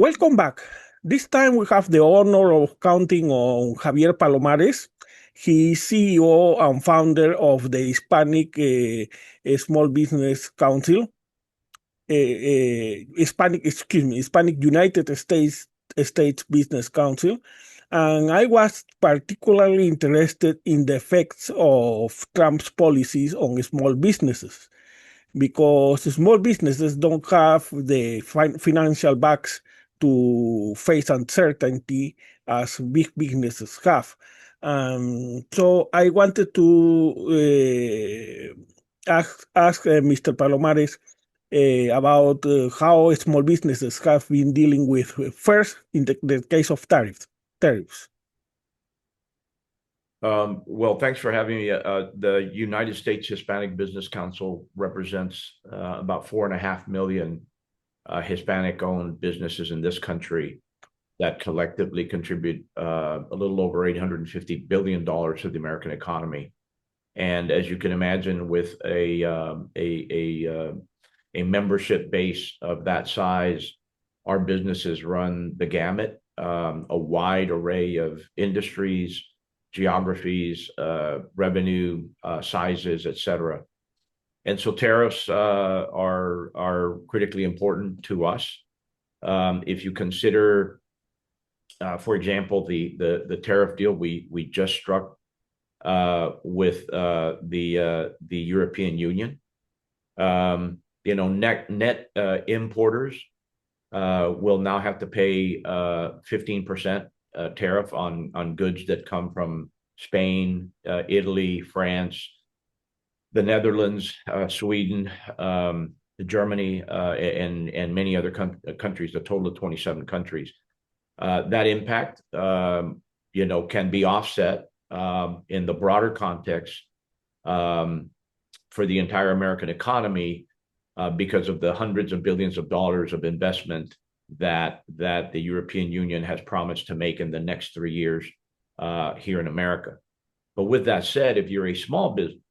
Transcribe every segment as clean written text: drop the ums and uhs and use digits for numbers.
Welcome back. This time we have the honor of counting on Javier Palomarez. He is CEO and founder of the Hispanic Small Business Council, Hispanic United States Business Council. And I was particularly interested in the effects of Trump's policies on small businesses, because small businesses don't have the financial backs to face uncertainty as big businesses have. So I wanted to ask Mr. Palomares about how small businesses have been dealing with, first, in the case of tariffs. Well, thanks for having me. The United States Hispanic Business Council represents about 4.5 million Hispanic-owned businesses in this country that collectively contribute a little over $850 billion to the American economy. And as you can imagine, with a membership base of that size, our businesses run the gamut, a wide array of industries, geographies, revenue, sizes, et cetera. And so tariffs are critically important to us. If you consider, for example, the tariff deal we just struck with the European Union, net importers will now have to pay 15% tariff on goods that come from Spain, Italy, France, the Netherlands, Sweden, Germany, and many other countries, a total of 27 countries. That impact, can be offset in the broader context for the entire American economy because of the hundreds of billions of dollars of investment that the European Union has promised to make in the next 3 years here in America. But with that said, if you're a small business,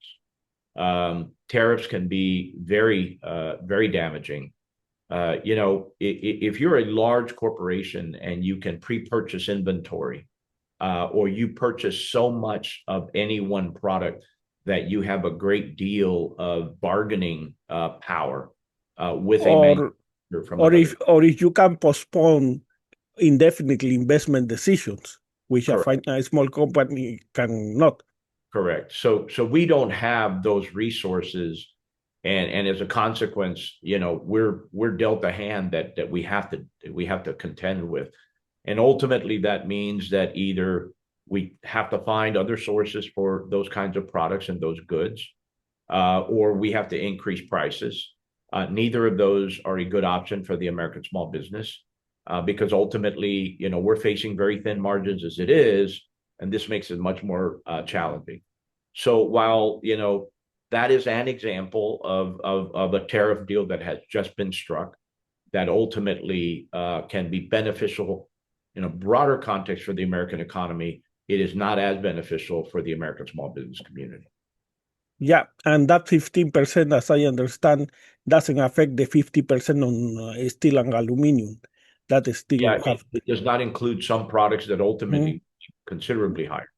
tariffs can be very, very damaging. If you're a large corporation and you can pre-purchase inventory, or you purchase so much of any one product that you have a great deal of bargaining power with a manufacturer from or if you can postpone indefinitely investment decisions, which a small company cannot. Correct. So we don't have those resources, and as a consequence, we're dealt a hand that we have to contend with, and ultimately that means that either we have to find other sources for those kinds of products and those goods, or we have to increase prices. Neither of those are a good option for the American small business, because ultimately, we're facing very thin margins as it is, and this makes it much more challenging. So while, that is an example of a tariff deal that has just been struck that ultimately can be beneficial in a broader context for the American economy, it is not as beneficial for the American small business community. Yeah, and that 15%, as I understand, doesn't affect the 50% on steel and aluminum. That is still it does not include some products that ultimately considerably higher.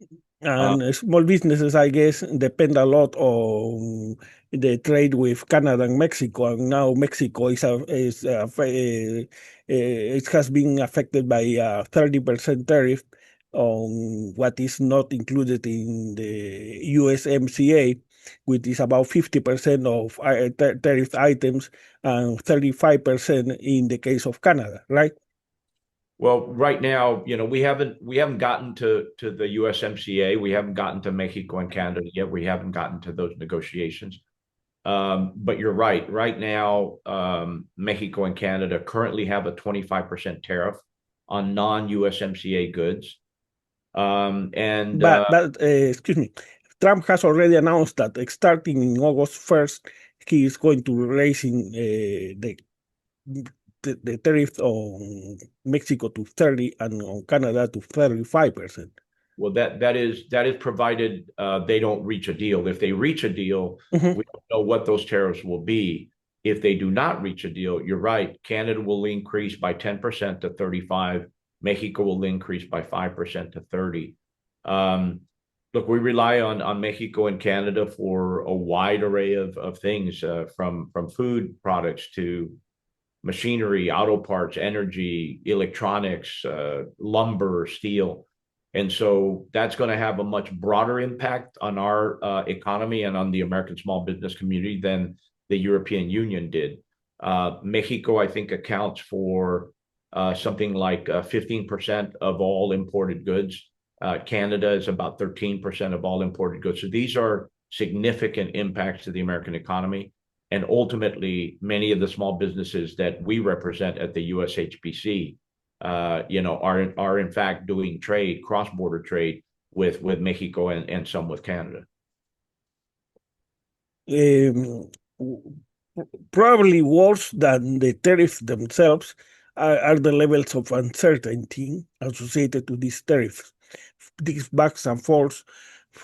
And small businesses, I guess, depend a lot on the trade with Canada and Mexico. And now Mexico it has been affected by a 30% tariff on what is not included in the USMCA, which is about 50% of tariff items and 35% in the case of Canada, right? Well, right now, we haven't gotten to the USMCA. We haven't gotten to Mexico and Canada yet. We haven't gotten to those negotiations. But you're right. Right now, Mexico and Canada currently have a 25% tariff on non-USMCA goods. But excuse me, Trump has already announced that starting in August 1st, he is going to raising the tariff on Mexico to 30 and on Canada to 35%. Well, that is provided they don't reach a deal. If they reach a deal, we don't know what those tariffs will be. If they do not reach a deal, you're right, Canada will increase by 10% to 35. Mexico will increase by 5% to 30. Look, we rely on Mexico and Canada for a wide array of things, from food products to machinery, auto parts, energy, electronics, lumber, steel. And so that's going to have a much broader impact on our economy and on the American small business community than the European Union did. Mexico, I think, accounts for something like 15% of all imported goods. Canada is about 13% of all imported goods. So these are significant impacts to the American economy. And ultimately, many of the small businesses that we represent at the USHBC, are in fact doing trade, cross-border trade with Mexico and some with Canada. Probably worse than the tariffs themselves are the levels of uncertainty associated to these tariffs. These backs and forths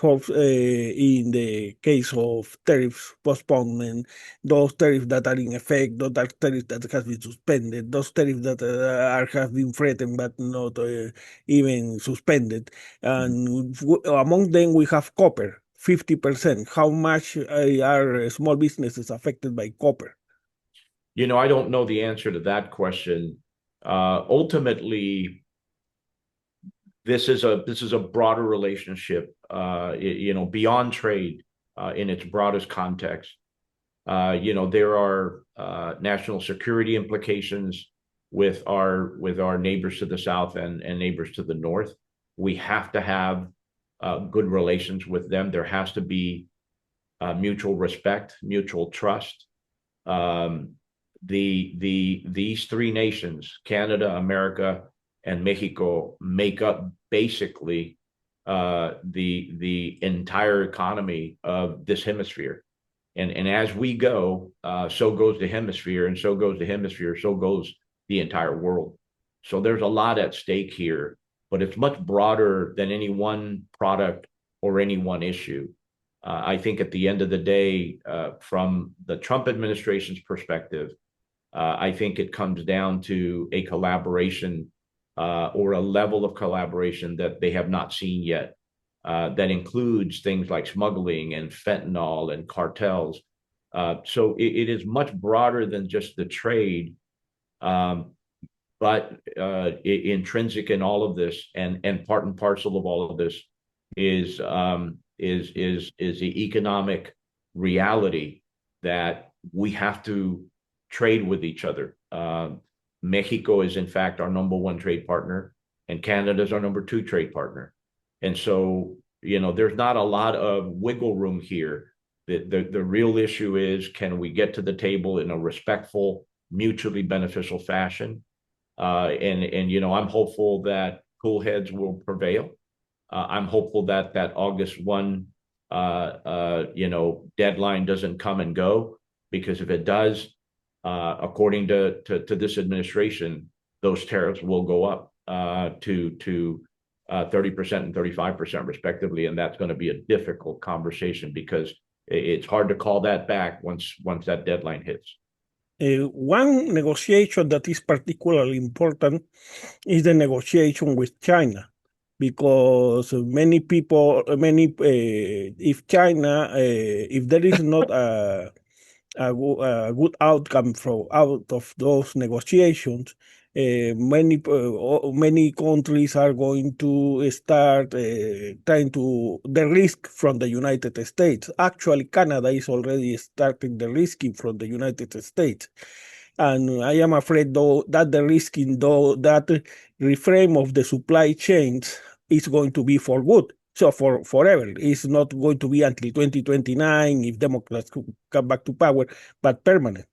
in the case of tariffs postponement, those tariffs that are in effect, those tariffs that have been suspended, those tariffs that have been threatened but not even suspended. And among them, we have copper. 50%. How much are small businesses affected by copper? I don't know the answer to that question. Ultimately, this is a broader relationship, beyond trade, in its broadest context. There are national security implications with our neighbors to the south and neighbors to the north. We have to have good relations with them. There has to be mutual respect, mutual trust. These three nations, Canada, America, and Mexico, make up basically the entire economy of this hemisphere. And as we go, so goes the hemisphere, and so goes the hemisphere, so goes the entire world. So there's a lot at stake here, but it's much broader than any one product or any one issue. I think at the end of the day, from the Trump administration's perspective, I think it comes down to a collaboration, or a level of collaboration that they have not seen yet, that includes things like smuggling and fentanyl and cartels. So it is much broader than just the trade, but intrinsic in all of this, and part and parcel of all of this is the economic reality that we have to trade with each other. Mexico is in fact our number one trade partner, and Canada is our number two trade partner. And so, there's not a lot of wiggle room here. The real issue is, can we get to the table in a respectful, mutually beneficial fashion? I'm hopeful that cool heads will prevail. I'm hopeful that August 1, deadline doesn't come and go, because if it does, according to this administration, those tariffs will go up to 30% and 35% respectively, and that's going to be a difficult conversation because it's hard to call that back once that deadline hits. One negotiation that is particularly important is the negotiation with China, because if China, if there is not a good outcome out of those negotiations, many countries are going to start trying to de-risk from the United States. Actually, Canada is already starting de-risking from the United States. And I am afraid, though, that that reframe of the supply chains is going to be for good. So for forever. It's not going to be until 2029 if Democrats come back to power, but permanent.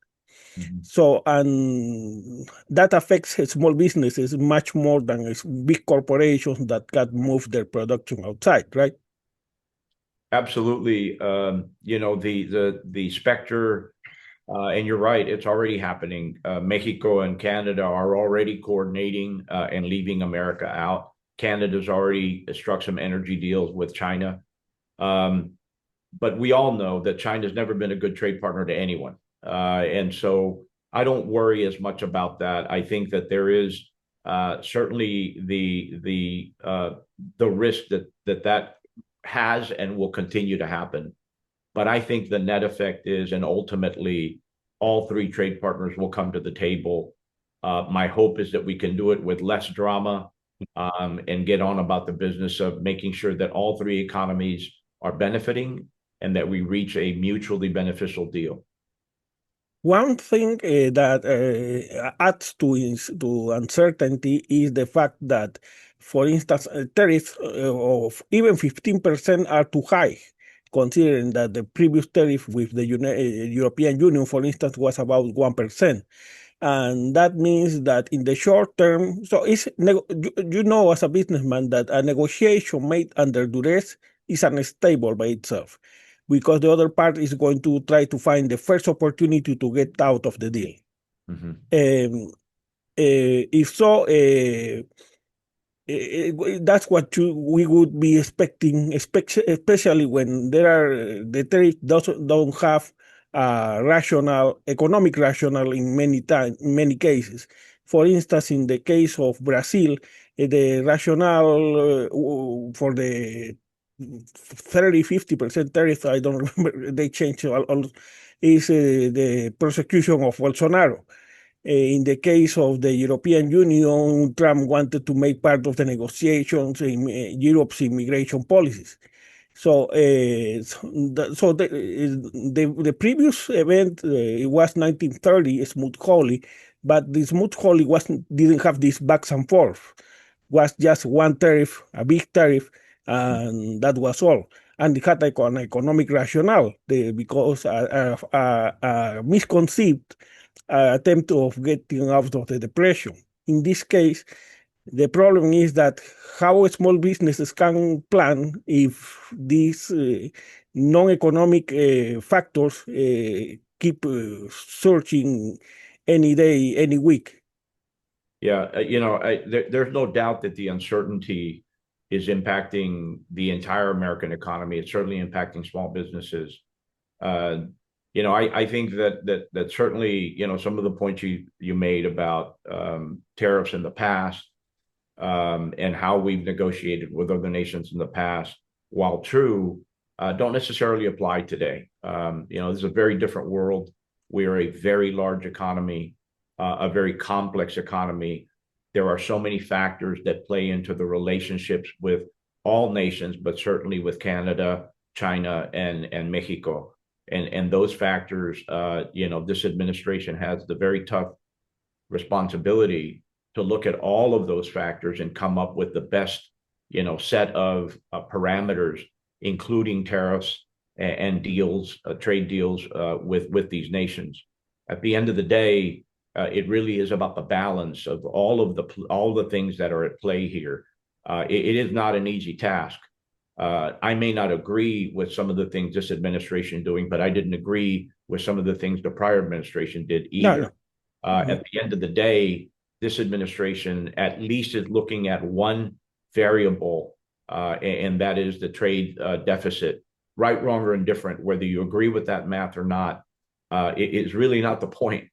Mm-hmm. So, and that affects small businesses much more than big corporations that can move their production outside, right? Absolutely. The specter, and you're right, it's already happening. Mexico and Canada are already coordinating and leaving America out. Canada's already struck some energy deals with China. But we all know that China's never been a good trade partner to anyone. And so I don't worry as much about that. I think that there is certainly the risk that has and will continue to happen. But I think the net effect is, and ultimately, all three trade partners will come to the table. My hope is that we can do it with less drama and get on about the business of making sure that all three economies are benefiting and that we reach a mutually beneficial deal. One thing that adds to uncertainty is the fact that, for instance, tariffs of even 15% are too high, considering that the previous tariff with the European Union, for instance, was about 1%. And that means that in the short term, so you know as a businessman that a negotiation made under duress is unstable by itself, because the other part is going to try to find the first opportunity to get out of the deal. Mm-hmm. If so, that's what we would be expecting, especially when the tariff don't have economic rationale in many cases. For instance, in the case of Brazil, the rationale for the 30-50% tariff, I don't remember, they changed is the prosecution of Bolsonaro. In the case of the European Union, Trump wanted to make part of the negotiations in Europe's immigration policies. So, the previous event it was 1930, Smooth Holly, but the Smooth Holly didn't have this back and forth. Was just one tariff, a big tariff, and that was all. And it had an economic rationale because a misconceived attempt of getting out of the depression. In this case, the problem is that how small businesses can plan if these non-economic factors keep searching any day, any week. Yeah, there's no doubt that the uncertainty is impacting the entire American economy. It's certainly impacting small businesses. I think that certainly, some of the points you made about tariffs in the past and how we've negotiated with other nations in the past, while true, don't necessarily apply today. This is a very different world. We are a very large economy, a very complex economy. There are so many factors that play into the relationships with all nations, but certainly with Canada, China, and Mexico. And those factors, this administration has the very tough responsibility to look at all of those factors and come up with the best, set of parameters, including tariffs and deals, trade deals with these nations. At the end of the day, it really is about the balance of all the things that are at play here. It is not an easy task. I may not agree with some of the things this administration is doing, but I didn't agree with some of the things the prior administration did either. At the end of the day, this administration at least is looking at one variable, and that is the trade deficit. Right, wrong, or indifferent, whether you agree with that math or not, it is really not the point.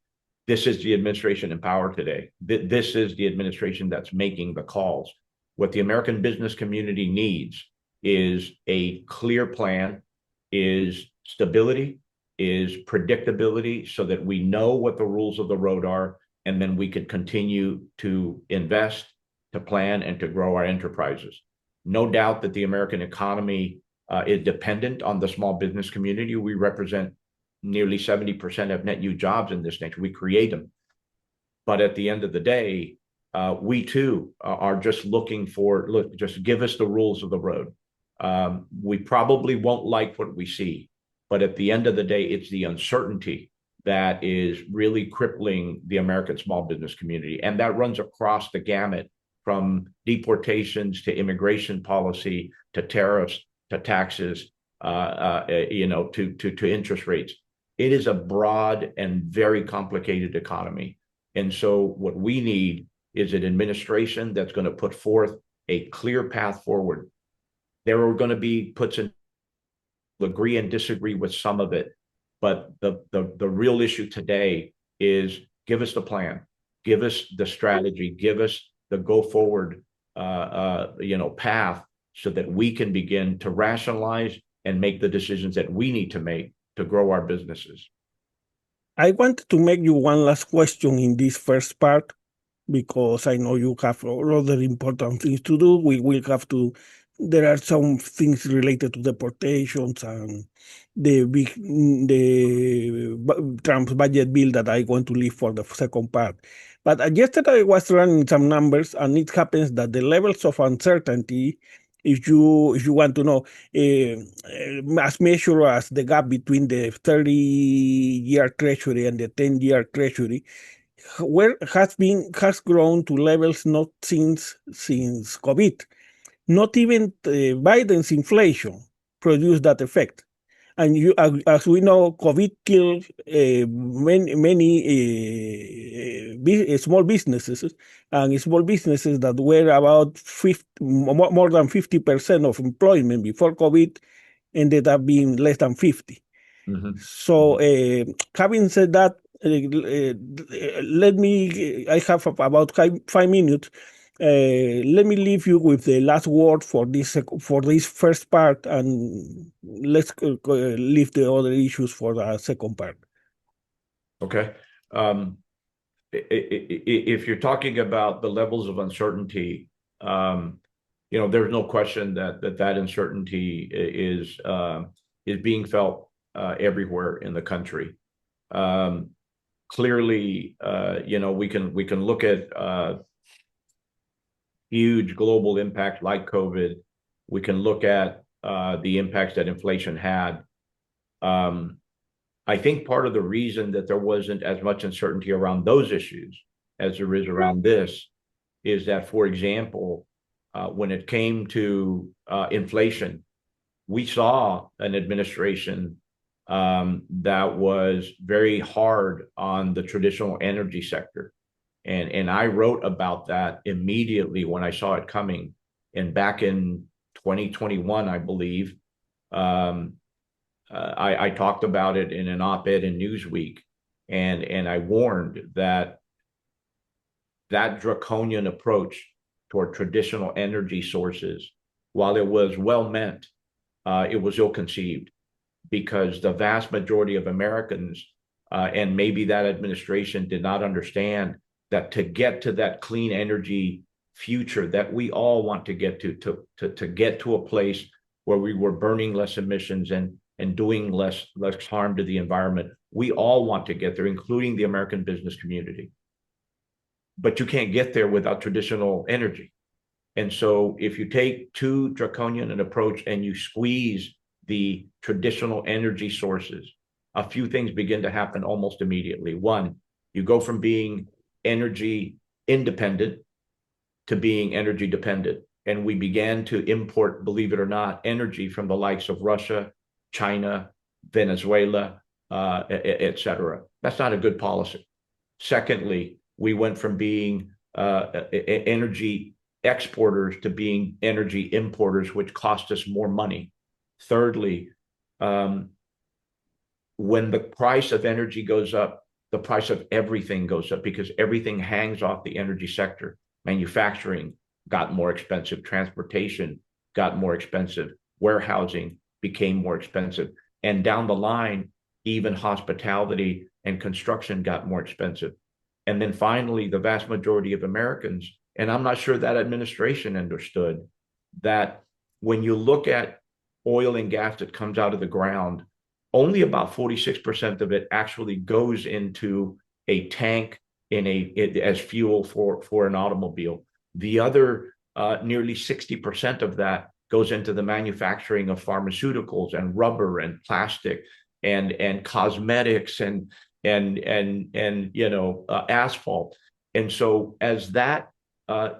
This is the administration in power today. This is the administration that's making the calls. What the American business community needs is a clear plan, is stability, is predictability, so that we know what the rules of the road are, and then we could continue to invest, to plan, and to grow our enterprises. No doubt that the American economy is dependent on the small business community. We represent nearly 70% of net new jobs in this nation. We create them. But at the end of the day, we too are just looking for, just give us the rules of the road. We probably won't like what we see, but at the end of the day, it's the uncertainty that is really crippling the American small business community. And that runs across the gamut from deportations to immigration policy, to tariffs, to taxes, to interest rates. It is a broad and very complicated economy. And so what we need is an administration that's going to put forth a clear path forward. There are going to be puts and agree and disagree with some of it, But the real issue today is give us the plan, give us the strategy, give us the go forward path so that we can begin to rationalize and make the decisions that we need to make to grow our businesses. I wanted to make you one last question in this first part, because I know you have other important things to do. We will have to. There are some things related to deportations and Trump's budget bill that I want to leave for the second part. But yesterday I was running some numbers, and it happens that the levels of uncertainty, if you want to know, as measured as the gap between the 30-year Treasury and the 10-year Treasury, where has grown to levels not since COVID. Not even Biden's inflation produced that effect. And as we know, COVID killed many small businesses, and small businesses that were about more than 50% of employment before COVID ended up being less than 50. Mm-hmm. So, having said that, I have about 5 minutes. Let me leave you with the last word for this first part, and let's leave the other issues for the second part. Okay. If you're talking about the levels of uncertainty, there's no question that uncertainty is being felt everywhere in the country. Clearly, we can look at huge global impact like COVID. We can look at the impacts that inflation had. I think part of the reason that there wasn't as much uncertainty around those issues as there is around this is that, for example, when it came to inflation, we saw an administration that was very hard on the traditional energy sector. And I wrote about that immediately when I saw it coming. And back in 2021, I believe, I talked about it in an op-ed in Newsweek, and I warned that draconian approach toward traditional energy sources, while it was well meant, it was ill-conceived, because the vast majority of Americans and maybe that administration did not understand that to get to that clean energy future that we all want to get to get to a place where we were burning less emissions and doing less harm to the environment. We all want to get there, including the American business community. But you can't get there without traditional energy. And so if you take too draconian an approach and you squeeze the traditional energy sources, a few things begin to happen almost immediately. One, you go from being energy independent to being energy dependent. And we began to import, believe it or not, energy from the likes of Russia, China, Venezuela, et cetera. That's not a good policy. Secondly, we went from being energy exporters to being energy importers, which cost us more money. Thirdly, when the price of energy goes up, the price of everything goes up, because everything hangs off the energy sector. Manufacturing got more expensive, transportation got more expensive, warehousing became more expensive, and down the line, even hospitality and construction got more expensive. And then finally, the vast majority of Americans, and I'm not sure that administration understood that when you look at oil and gas that comes out of the ground, only about 46% of it actually goes into a tank as fuel for an automobile. The other nearly 60% of that goes into the manufacturing of pharmaceuticals and rubber and plastic and cosmetics and asphalt. And so as that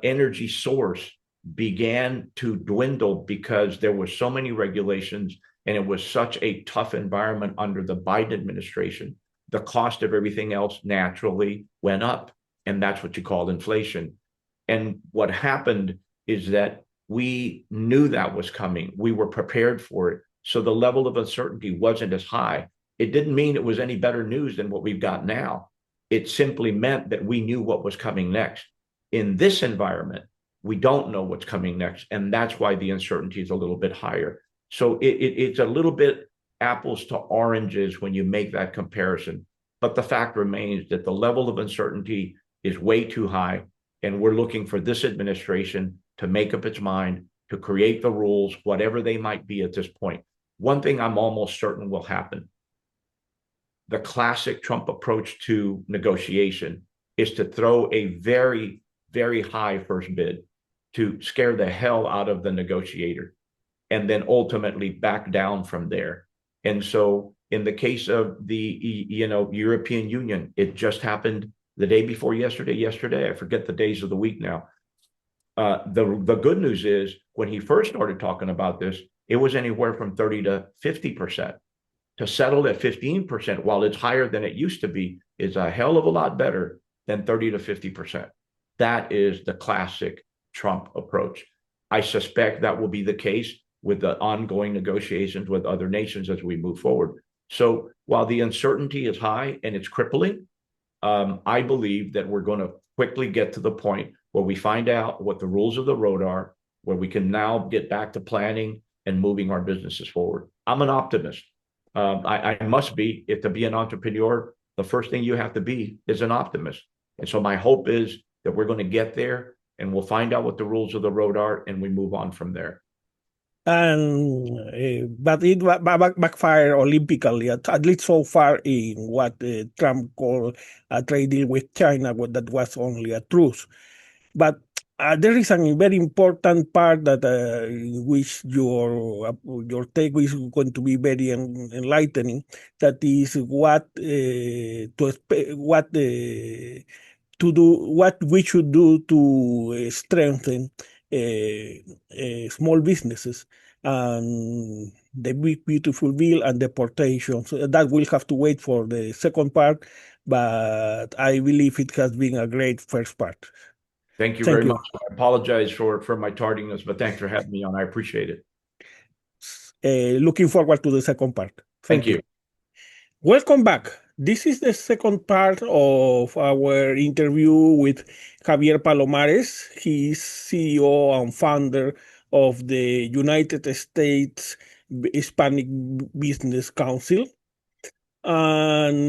energy source began to dwindle because there were so many regulations and it was such a tough environment under the Biden administration, the cost of everything else naturally went up. And that's what you call inflation. And what happened is that we knew that was coming. We were prepared for it. So the level of uncertainty wasn't as high. it didn't mean it was any better news than what we've got now. It simply meant that we knew what was coming next. In this environment, we don't know what's coming next. And that's why the uncertainty is a little bit higher. So it's a little bit apples to oranges when you make that comparison. But the fact remains that the level of uncertainty is way too high. And we're looking for this administration to make up its mind, to create the rules, whatever they might be at this point. One thing I'm almost certain will happen. The classic Trump approach to negotiation is to throw a very, very high first bid to scare the hell out of the negotiator and then ultimately back down from there. And so in the case of the European Union, it just happened the day before yesterday. I forget the days of the week now. The good news is when he first started talking about this, it was anywhere from 30 to 50%. To settle at 15%, while it's higher than it used to be, is a hell of a lot better than 30 to 50%. That is the classic Trump approach. I suspect that will be the case with the ongoing negotiations with other nations as we move forward. So while the uncertainty is high and it's crippling, I believe that we're going to quickly get to the point where we find out what the rules of the road are, where we can now get back to planning and moving our businesses forward. I'm an optimist. I must be. If to be an entrepreneur, the first thing you have to be is an optimist. And so my hope is that we're going to get there and we'll find out what the rules of the road are and we move on from there. And but it backfired olympically, at least so far in what Trump called a trade deal with China, that was only a truce. But there is a very important part that which your take is going to be very enlightening. That is what to do, what we should do to strengthen small businesses and the big beautiful bill and deportation. So that will have to wait for the second part, but I believe it has been a great first part. Thank you Thank very you. much. I apologize for my tardiness, but thanks for having me on. I appreciate it. Looking forward to the second part. Thank you. Welcome back. This is the second part of our interview with Javier Palomarez. He is CEO and founder of the United States Hispanic Business Council. And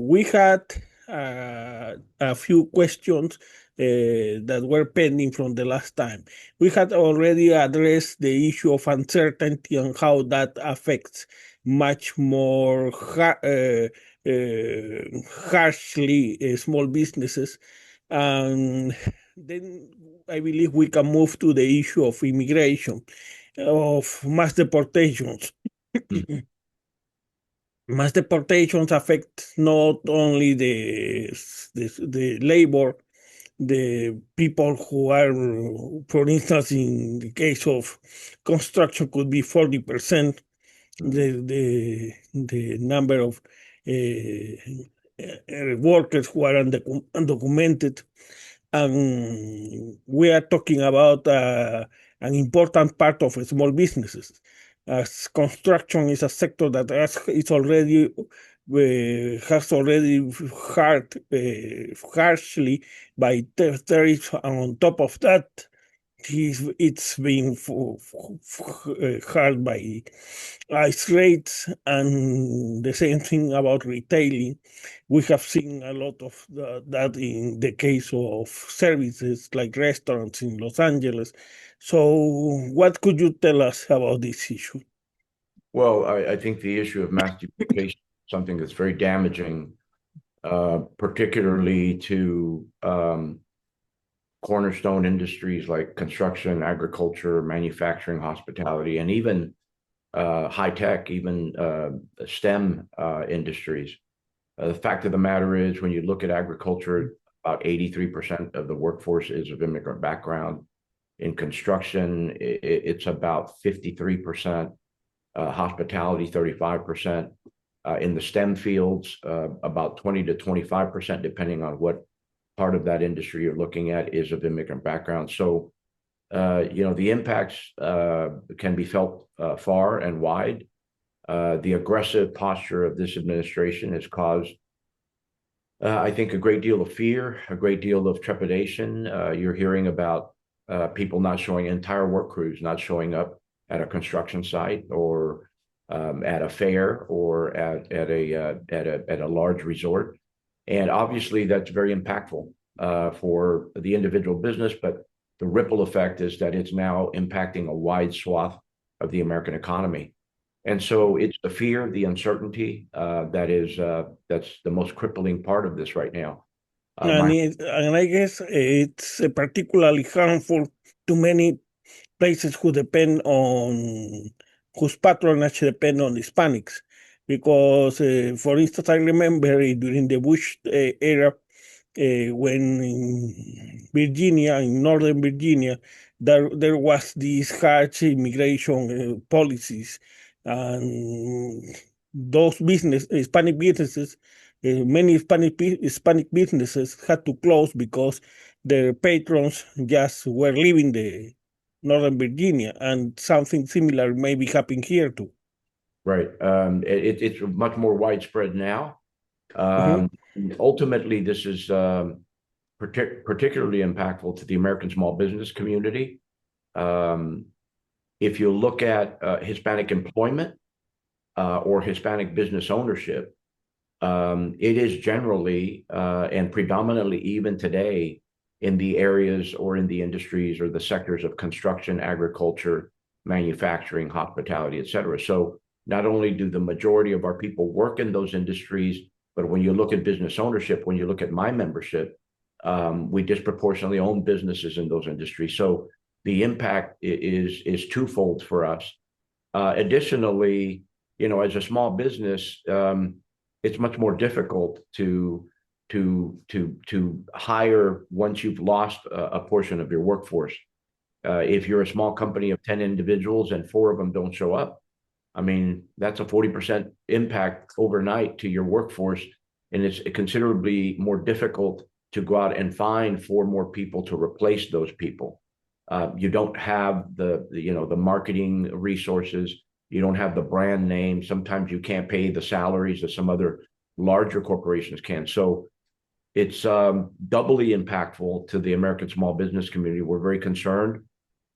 we had a few questions that were pending from the last time. We had already addressed the issue of uncertainty and how that affects much more harshly small businesses. And then I believe we can move to the issue of immigration, of mass deportations. Mass deportations affect not only the labor, the people who are, for instance, in the case of construction, could be 40%. The number of workers who are undocumented. And we are talking about an important part of small businesses. As construction is a sector that has already hurt harshly by tariffs, and on top of that, it's been hurt by ice rates, and the same thing about retailing. We have seen a lot of that in the case of services like restaurants in Los Angeles. So what could you tell us about this issue? Well, I think the issue of mass deportation is something that's very damaging, particularly to cornerstone industries like construction, agriculture, manufacturing, hospitality, and even high tech, even STEM industries. The fact of the matter is, when you look at agriculture, about 83% of the workforce is of immigrant background. In construction, it's about 53%. Hospitality, 35%. In the STEM fields, about 20 to 25%, depending on what part of that industry you're looking at, is of immigrant background. So, the impacts can be felt far and wide. The aggressive posture of this administration has caused, I think, a great deal of fear, a great deal of trepidation. You're hearing about people not showing, entire work crews not showing up at a construction site or at a fair or at a large resort. And obviously, that's very impactful for the individual business, but the ripple effect is that it's now impacting a wide swath of the American economy. And so it's the fear, the uncertainty that's the most crippling part of this right now. My And I guess it's particularly harmful to many places whose patronage depend on Hispanics. Because, for instance, I remember during the Bush era, when in Virginia, in Northern Virginia, there was these harsh immigration policies, and those Hispanic businesses, many Hispanic businesses had to close because their patrons just were leaving the Northern Virginia, and something similar may be happening here too. right, it's much more widespread now. Mhm. Ultimately, this is particularly impactful to the American small business community. Um, if you look at Hispanic employment or Hispanic business ownership, it is generally and predominantly even today in the areas or in the industries or the sectors of construction, agriculture, manufacturing, hospitality, et cetera. So not only do the majority of our people work in those industries, but when you look at business ownership, when you look at my membership, we disproportionately own businesses in those industries. So the impact is twofold for us. Additionally, as a small business, it's much more difficult to hire once you've lost a portion of your workforce. If you're a small company of 10 individuals and 4 of them don't show up, I mean, that's a 40% impact overnight to your workforce. And it's considerably more difficult to go out and find 4 more people to replace those people. You don't have the marketing resources. You don't have the brand name. Sometimes you can't pay the salaries that some other larger corporations can. So it's doubly impactful to the American small business community. We're very concerned.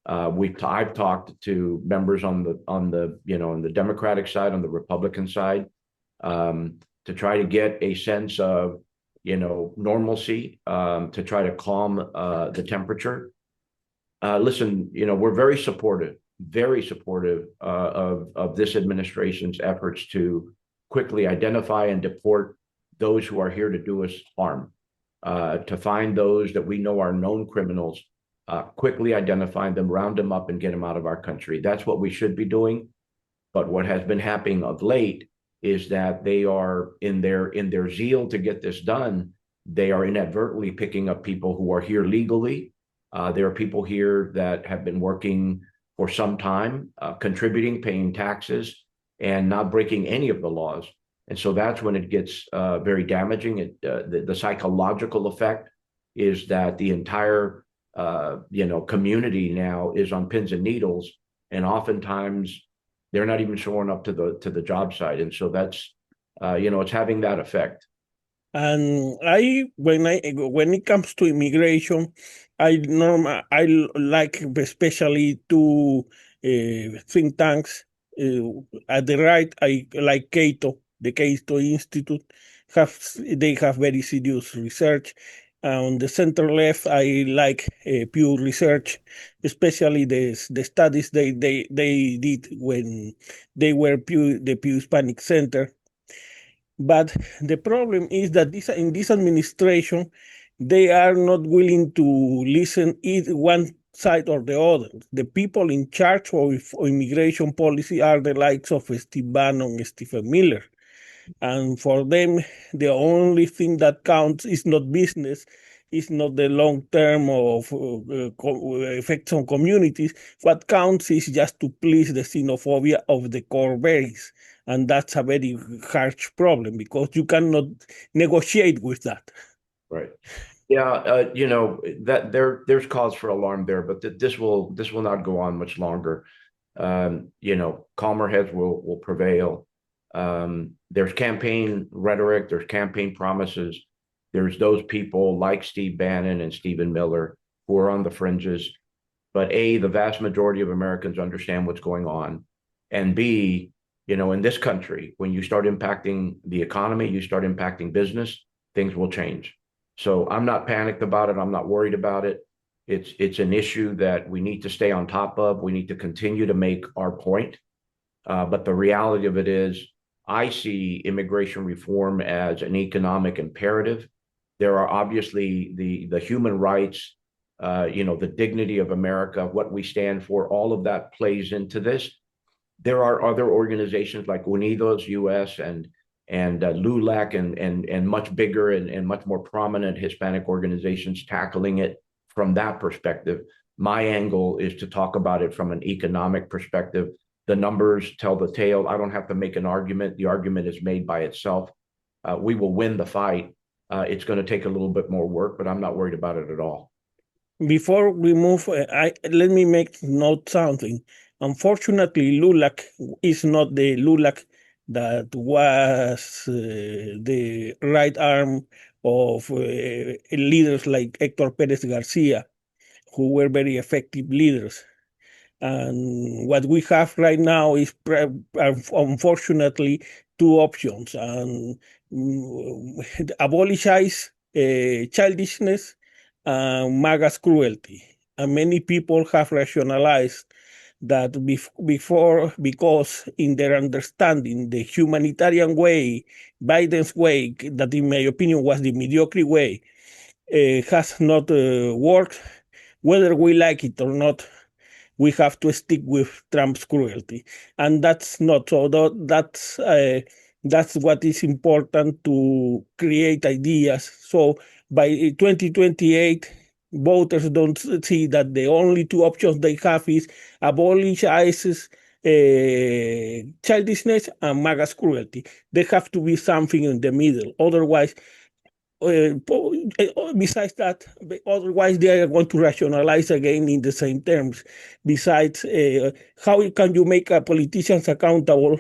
I've talked to members on the Democratic side, on the Republican side, to try to get a sense of normalcy, to try to calm the temperature. Listen, we're very supportive of this administration's efforts to quickly identify and deport those who are here to do us harm, to find those that we know are known criminals, quickly identify them, round them up, and get them out of our country. That's what we should be doing. But what has been happening of late is that they are in their zeal to get this done, they are inadvertently picking up people who are here legally. There are people here that have been working for some time, contributing, paying taxes, and not breaking any of the laws. And so that's when it gets very damaging. The psychological effect is that the entire community now is on pins and needles, and oftentimes they're not even showing up to the job site. And so that's it's having that effect. And when it comes to immigration, I like especially two think tanks at the right. I like Cato, the Cato Institute. They have very serious research. On the center left, I like Pew Research, especially the studies they did when they were the Pew Hispanic Center. But the problem is that in this administration, they are not willing to listen either one side or the other. The people in charge of immigration policy are the likes of Steve Bannon, Stephen Miller. And for them, the only thing that counts is not business, is not the long term of effects on communities. What counts is just to please the xenophobia of the core base. And that's a very harsh problem because you cannot negotiate with that. Right. Yeah, that there's cause for alarm there, but this will not go on much longer. calmer heads will prevail. There's campaign rhetoric, there's campaign promises. There's those people like Steve Bannon and Stephen Miller who are on the fringes. But A, the vast majority of Americans understand what's going on. And B, in this country, when you start impacting the economy, you start impacting business, things will change. So I'm not panicked about it. I'm not worried about it. It's an issue that we need to stay on top of. We need to continue to make our point. But the reality of it is, I see immigration reform as an economic imperative. There are obviously the human rights, the dignity of America, what we stand for, all of that plays into this. There are other organizations like Unidos US and LULAC and much bigger and much more prominent Hispanic organizations tackling it from that perspective. My angle is to talk about it from an economic perspective. The numbers tell the tale. I don't have to make an argument. The argument is made by itself. We will win the fight. It's going to take a little bit more work, but I'm not worried about it at all. Before we move, let me make note something. Unfortunately, LULAC is not the LULAC that was the right arm of leaders like Hector Perez Garcia, who were very effective leaders. And what we have right now is, unfortunately, two options: and abolish childishness and MAGA's cruelty. And many people have rationalized that before, because in their understanding, the humanitarian way, Biden's way, that in my opinion was the mediocre way, has not worked. Whether we like it or not, we have to stick with Trump's cruelty, and that's not so. That's what is important, to create ideas. So by 2028, voters don't see that the only two options they have is abolish ISIS childishness and MAGA's cruelty. There have to be something in the middle. Otherwise, besides that, otherwise they are going to rationalize again in the same terms. Besides, how can you make politicians accountable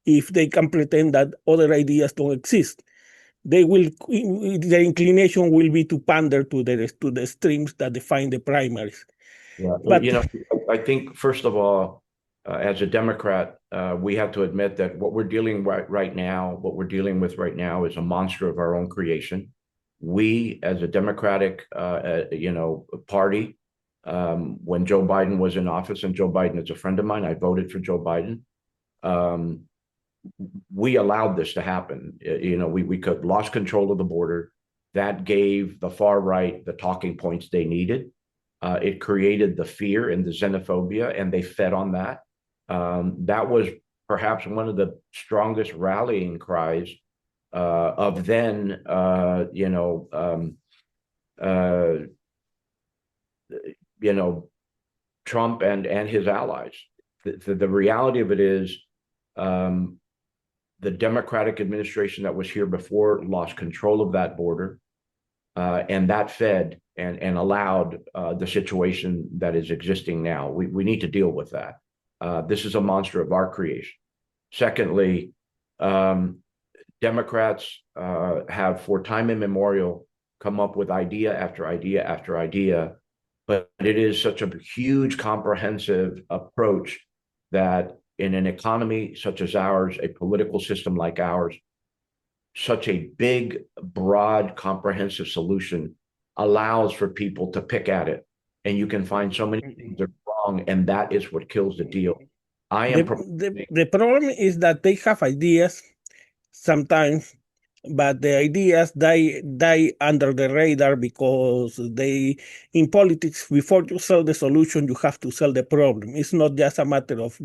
if they can pretend that other ideas don't exist? They will, their inclination will be to pander to the streams that define the primaries. Yeah, But I think first of all, as a Democrat, we have to admit that what we're dealing right now, what we're dealing with right now, is a monster of our own creation. We, as a Democratic, party, when Joe Biden was in office, and Joe Biden is a friend of mine, I voted for Joe Biden. We allowed this to happen. We could lost control of the border. That gave the far right the talking points they needed. It created the fear and the xenophobia, and they fed on that. That was perhaps one of the strongest rallying cries of then, Trump and his allies. The reality of it is, the Democratic administration that was here before lost control of that border, and that fed and allowed the situation that is existing now. We need to deal with that. This is a monster of our creation. Secondly, Democrats have, for time immemorial, come up with idea after idea after idea, but it is such a huge, comprehensive approach that in an economy such as ours, a political system like ours, such a big, broad, comprehensive solution allows for people to pick at it. And you can find so many things that are wrong, and that is what kills the deal. The problem is that they have ideas sometimes, but the ideas die under the radar, because in politics, before you sell the solution, you have to sell the problem. It's not just a matter of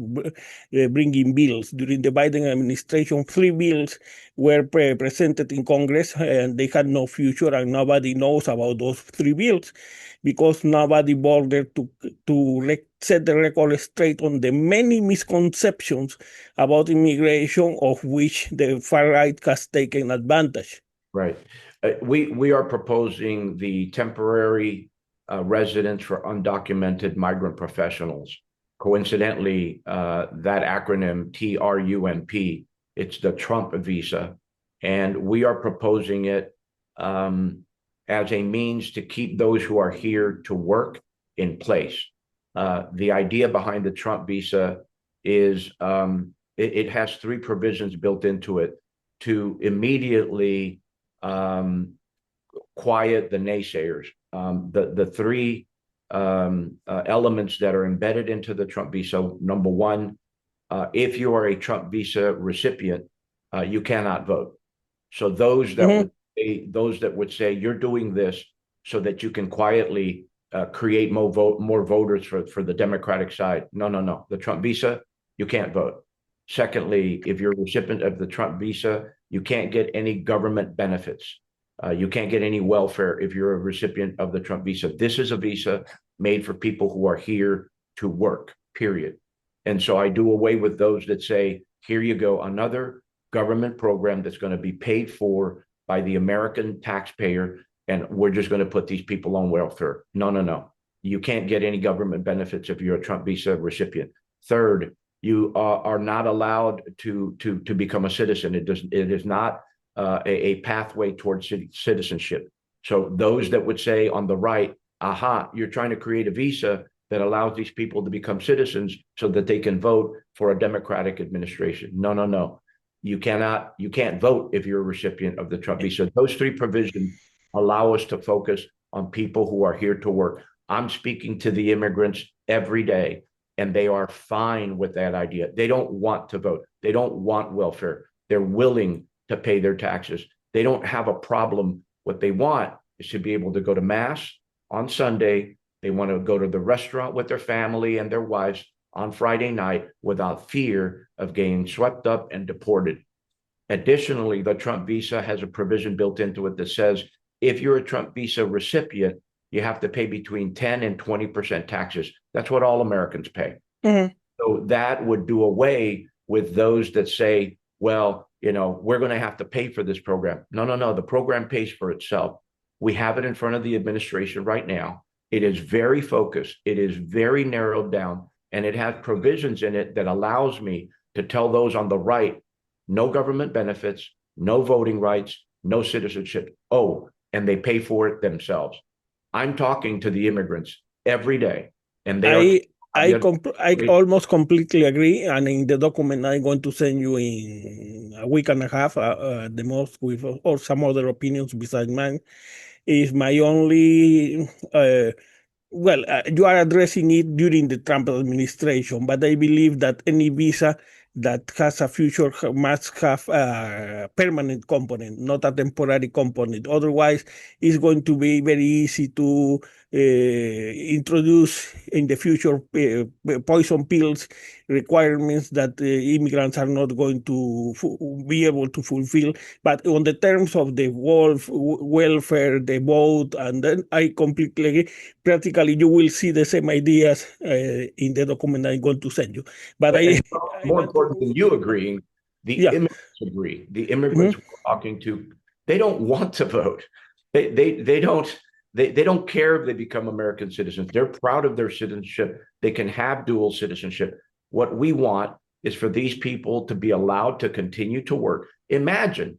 bringing bills. During the Biden administration, 3 bills were presented in Congress, and they had no future, and nobody knows about those 3 bills, because nobody bothered to set the record straight on the many misconceptions about immigration, of which the far right has taken advantage. Right. We are proposing the temporary residence for undocumented migrant professionals. Coincidentally, that acronym TRUMP, it's the Trump visa, and we are proposing it as a means to keep those who are here to work in place. The idea behind the Trump visa is it has three provisions built into it to immediately quiet the naysayers. The three elements that are embedded into the Trump visa. Number one, if you are a Trump visa recipient, you cannot vote. So those that would say you're doing this so that you can quietly create more voters for the Democratic side. No. The Trump visa, you can't vote. Secondly, if you're a recipient of the Trump visa, you can't get any government benefits. You can't get any welfare if you're a recipient of the Trump visa. This is a visa made for people who are here to work, period. And so I do away with those that say, here you go, another government program that's going to be paid for by the American taxpayer, and we're just going to put these people on welfare. No. You can't get any government benefits if you're a Trump visa recipient. Third, you are not allowed to become a citizen. It is not a pathway towards citizenship. So those that would say on the right, aha, you're trying to create a visa that allows these people to become citizens so that they can vote for a Democratic administration. No. You can't vote if you're a recipient of the Trump visa. Those three provisions allow us to focus on people who are here to work. I'm speaking to the immigrants every day, and they are fine with that idea. They don't want to vote. They don't want welfare. They're willing to pay their taxes. They don't have a problem. What they want is to be able to go to mass on Sunday. They want to go to the restaurant with their family and their wives on Friday night without fear of getting swept up and deported. Additionally, the Trump visa has a provision built into it that says if you're a Trump visa recipient, you have to pay between 10 and 20% taxes. That's what all Americans pay. Mm-hmm. So that would do away with those that say, well, we're going to have to pay for this program. No. The program pays for itself. We have it in front of the administration right now. It is very focused. It is very narrowed down, and it has provisions in it that allows me to tell those on the right, no government benefits, no voting rights, no citizenship. Oh, and they pay for it themselves. I'm talking to the immigrants every day, and they I almost completely agree. And in the document I'm going to send you in a week and a half, the most with or some other opinions besides mine, is my only. You are addressing it during the Trump administration, but I believe that any visa that has a future must have a permanent component, not a temporary component. Otherwise, it's going to be very easy to introduce in the future poison pills requirements that immigrants are not going to be able to fulfill. But on the terms of the welfare, the vote, and then I completely agree. Practically, you will see the same ideas in the document I'm going to send you. But more important than you agreeing, the immigrants agree. The immigrants we're talking to, they don't want to vote. They don't care if they become American citizens. They're proud of their citizenship. They can have dual citizenship. What we want is for these people to be allowed to continue to work. Imagine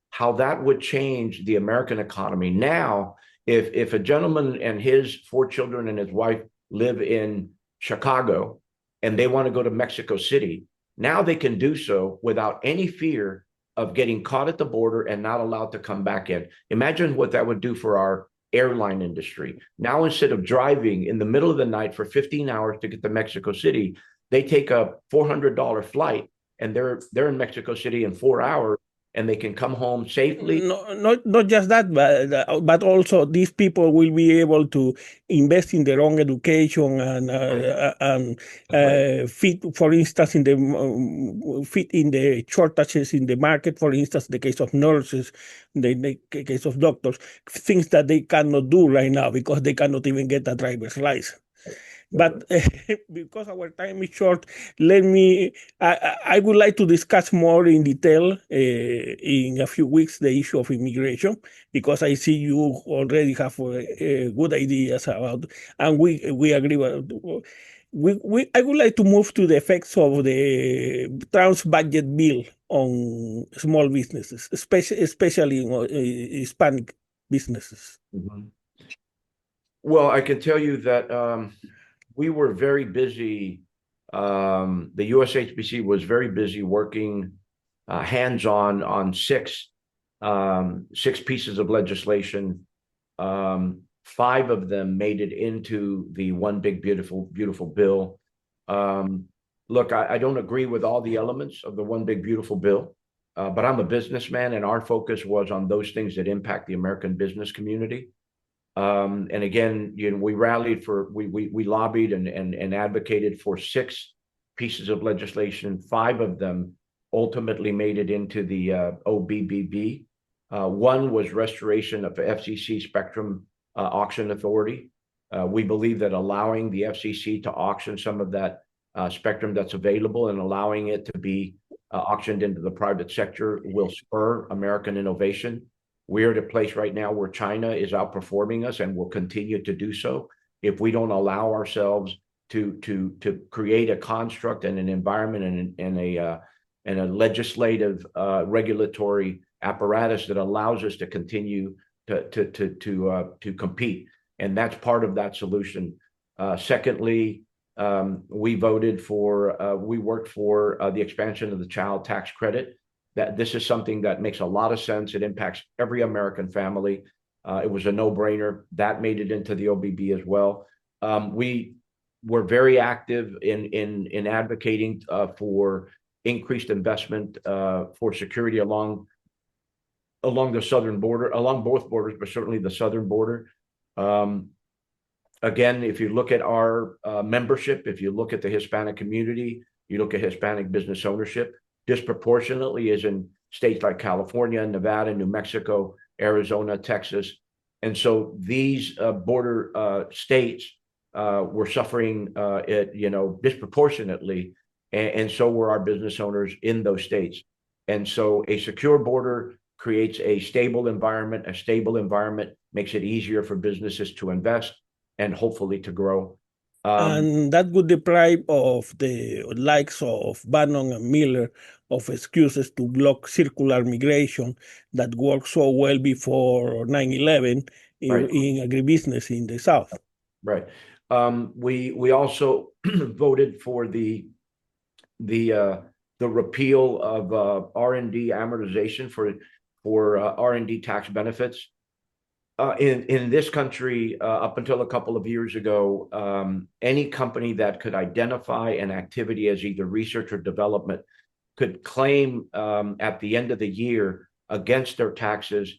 how that would change the American economy. Now, if a gentleman and his 4 children and his wife live in Chicago and they want to go to Mexico City, now they can do so without any fear of getting caught at the border and not allowed to come back in. Imagine what that would do for our airline industry. Now, instead of driving in the middle of the night for 15 hours to get to Mexico City, they take a $400 flight and they're in Mexico City in 4 hours, and they can come home safely. Not just that, but also these people will be able to invest in their own education and fit, for instance, fit in the shortages in the market. For instance, the case of nurses, the case of doctors, things that they cannot do right now because they cannot even get a driver's license. But because our time is short, I would like to discuss more in detail in a few weeks the issue of immigration, because I see you already have good ideas about, and we agree. I would like to move to the effects of the Trump's budget bill on small businesses, especially in, Hispanic businesses. Mhm. Well, I can tell you that we were very busy. The USHBC was very busy working hands-on on six pieces of legislation. Five of them made it into the one big beautiful bill. Look, I don't agree with all the elements of the one big beautiful bill, but I'm a businessman, and our focus was on those things that impact the American business community. And again, we rallied for, we lobbied and advocated for six pieces of legislation. Five of them ultimately made it into the OBBB. One was restoration of FCC spectrum auction authority. We believe that allowing the FCC to auction some of that spectrum that's available and allowing it to be auctioned into the private sector will spur American innovation. We're at a place right now where China is outperforming us and will continue to do so if we don't allow ourselves to create a construct and an environment and a legislative regulatory apparatus that allows us to continue to compete. And that's part of that solution. Secondly, we worked for the expansion of the child tax credit. That this is something that makes a lot of sense. It impacts every American family. It was a no-brainer. That made it into the OBB as well. We were very active in advocating for increased investment for security along the southern border, along both borders, but certainly the southern border. Again, if you look at our membership, if you look at the Hispanic community, you look at Hispanic business ownership, disproportionately is in states like California, Nevada, New Mexico, Arizona, Texas. And so these border states were suffering disproportionately, and so were our business owners in those states. And so a secure border creates a stable environment. A stable environment makes it easier for businesses to invest and hopefully to grow. And that would deprive of the likes of Bannon and Miller of excuses to block circular migration that worked so well before 9/11 Right. in agribusiness in the South. Right. We also voted for the repeal of R&D amortization for R&D tax benefits. In this country, up until a couple of years ago, any company that could identify an activity as either research or development could claim at the end of the year against their taxes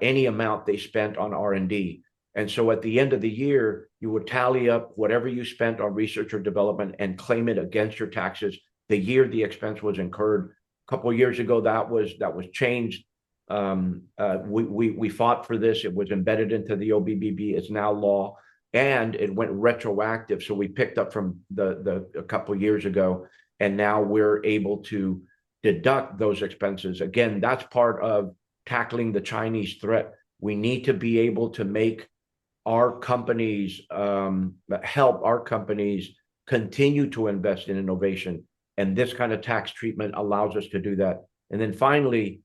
any amount they spent on R&D. And so at the end of the year, you would tally up whatever you spent on research or development and claim it against your taxes the year the expense was incurred. A couple of years ago, that was changed. We fought for this. It was embedded into the OBBB. It's now law, and it went retroactive. So we picked up from a couple of years ago, and now we're able to deduct those expenses. Again, that's part of tackling the Chinese threat. We need to be able to make our companies, help our companies continue to invest in innovation. And this kind of tax treatment allows us to do that. And then finally,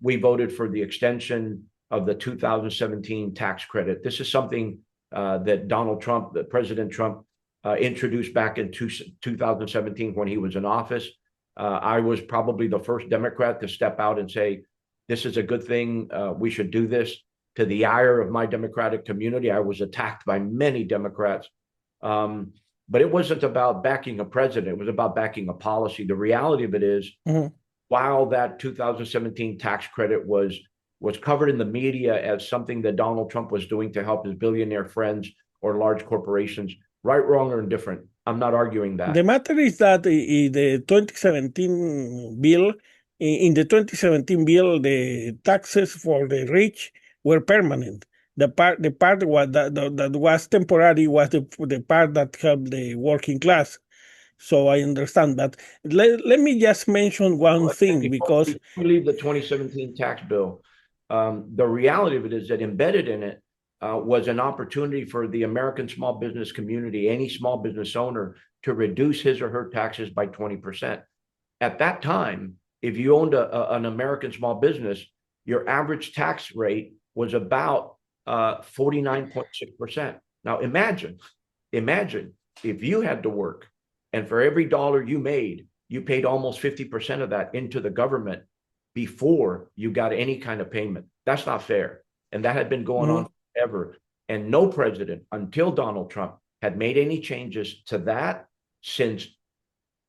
we voted for the extension of the 2017 tax credit. This is something that President Trump introduced back in 2017 when he was in office. I was probably the first Democrat to step out and say, this is a good thing. We should do this. To the ire of my Democratic community, I was attacked by many Democrats. But it wasn't about backing a president. It was about backing a policy. The reality of it is, while that 2017 tax credit was covered in the media as something that Donald Trump was doing to help his billionaire friends or large corporations, right, wrong, or indifferent, I'm not arguing that. The matter is that in the 2017 bill, the taxes for the rich were permanent. The part that was temporary was the part that helped the working class. So I understand that. Let me just mention one thing, because I believe the 2017 tax bill, the reality of it is that embedded in it was an opportunity for the American small business community, any small business owner, to reduce his or her taxes by 20%. At that time, if you owned an American small business, your average tax rate was about 49.6%. Now imagine if you had to work and for every dollar you made, you paid almost 50% of that into the government before you got any kind of payment. That's not fair. And that had been going on forever. And no president until Donald Trump had made any changes to that since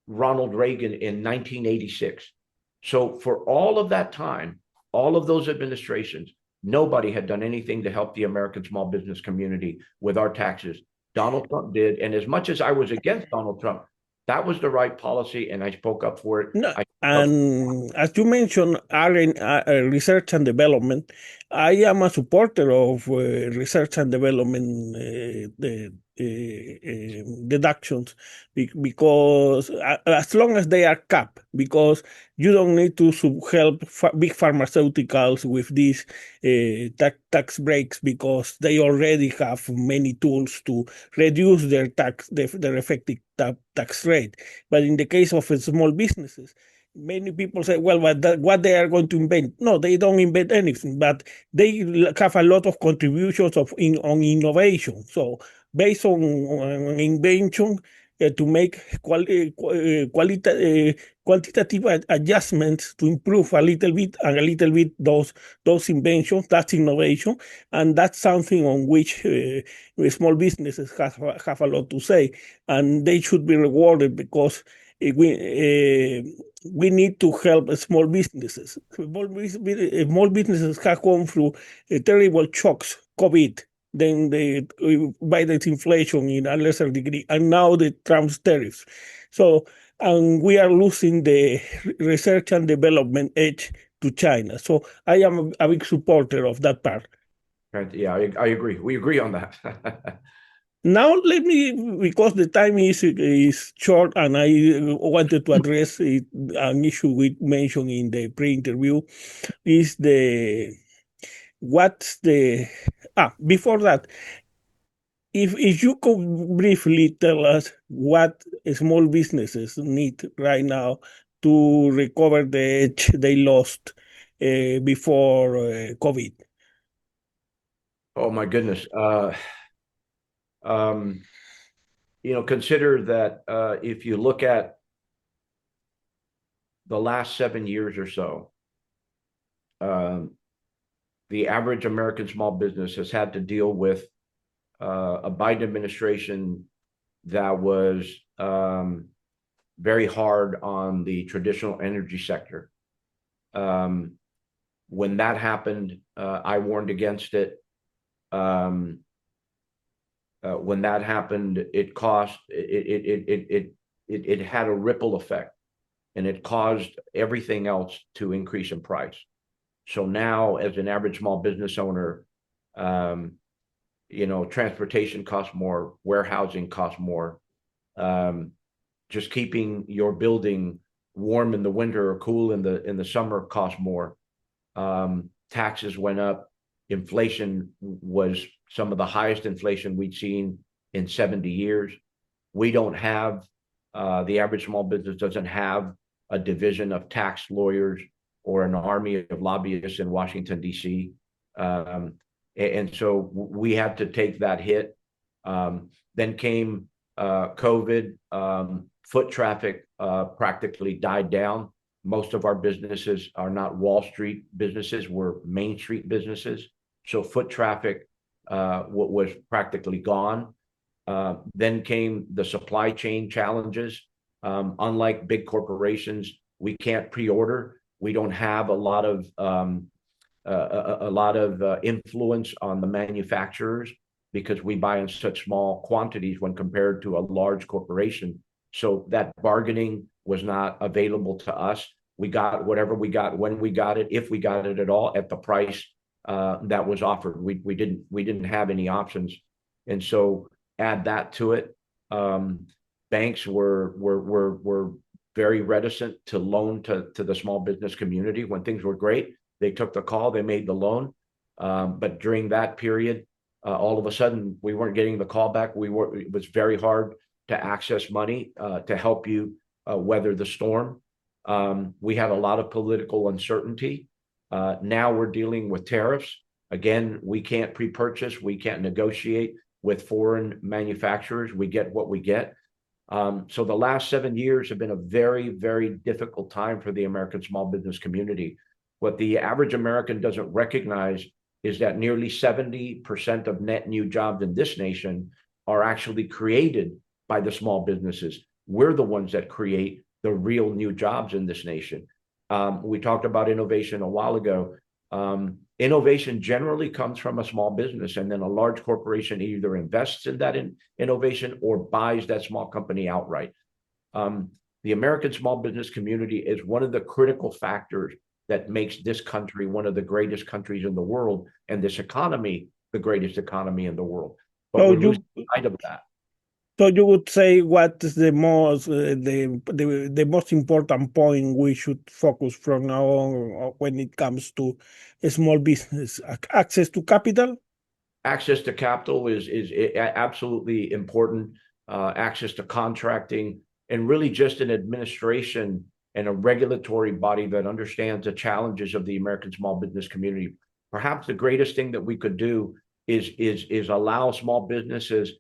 Ronald Reagan in 1986. So for all of that time, all of those administrations, nobody had done anything to help the American small business community with our taxes. Donald Trump did. And as much as I was against Donald Trump, that was the right policy, and I spoke up for it. No, and as you mentioned, research and development, I am a supporter of research and development deductions because as long as they are capped, because you don't need to help big pharmaceuticals with these tax breaks because they already have many tools to reduce their their effective tax rate. But in the case of small businesses, many people say, well, what they are going to invent? No, they don't invent anything, but they have a lot of contributions on innovation. So based on invention, to make quantitative adjustments to improve a little bit and a little bit those inventions, that's innovation, and that's something on which small businesses have a lot to say, and they should be rewarded because we need to help small businesses. Small businesses have gone through terrible shocks, COVID, then the Biden's inflation in a lesser degree, and now the Trump's tariffs. So, and we are losing the research and development edge to China. So I am a big supporter of that part. Right. Yeah, I agree. We agree on that. Now let me, because the time is short, and I wanted to address an issue we mentioned in the pre-interview, is before that, if you could briefly tell us what small businesses need right now to recover the edge they lost before COVID. Oh my goodness. Consider that if you look at the last 7 years or so, the average American small business has had to deal with a Biden administration that was very hard on the traditional energy sector. When that happened, I warned against it. When that happened, it had a ripple effect, and it caused everything else to increase in price. So now, as an average small business owner, transportation costs more, warehousing costs more, just keeping your building warm in the winter or cool in the summer costs more. Taxes went up. Inflation was some of the highest inflation we'd seen in 70 years. We don't have, the average small business doesn't have a division of tax lawyers or an army of lobbyists in Washington, D.C. And so we had to take that hit. Then came COVID. Foot traffic practically died down. Most of our businesses are not Wall Street businesses, we're Main Street businesses. So foot traffic was practically gone. Then came the supply chain challenges. Unlike big corporations, we can't pre-order. We don't have a lot of influence on the manufacturers because we buy in such small quantities when compared to a large corporation. So that bargaining was not available to us. We got whatever we got when we got it, if we got it at all, at the price that was offered. We didn't have any options, and so add that to it. Banks were very reticent to loan to the small business community. When things were great, they took the call, they made the loan. But during that period, all of a sudden we weren't getting the call back. It was very hard to access money to help you weather the storm. We had a lot of political uncertainty. Now we're dealing with tariffs. Again, we can't pre-purchase. We can't negotiate with foreign manufacturers. We get what we get. So the last 7 years have been a very, very difficult time for the American small business community. What the average American doesn't recognize is that nearly 70% of net new jobs in this nation are actually created by the small businesses. We're the ones that create the real new jobs in this nation. We talked about innovation a while ago. Innovation generally comes from a small business, and then a large corporation either invests in that innovation or buys that small company outright. The American small business community is one of the critical factors that makes this country one of the greatest countries in the world, and this economy the greatest economy in the world. But So we're losing sight of that. So you would say what is the most important point we should focus from now on when it comes to a small business? Access to capital? Access to capital is absolutely important. Access to contracting, and really just an administration and a regulatory body that understands the challenges of the American small business community. Perhaps the greatest thing that we could do is allow small businesses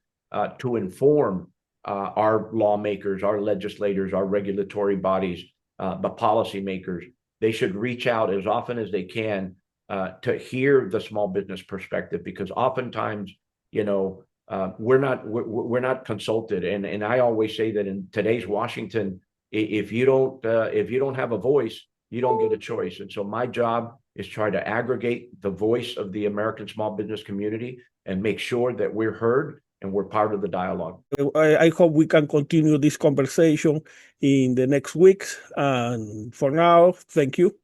to inform our lawmakers, our legislators, our regulatory bodies, the policymakers. They should reach out as often as they can to hear the small business perspective, because oftentimes, we're not consulted. And I always say that in today's Washington, if you don't have a voice, you don't get a choice. And so my job is try to aggregate the voice of the American small business community and make sure that we're heard and we're part of the dialogue. I hope we can continue this conversation in the next weeks. And for now, thank you.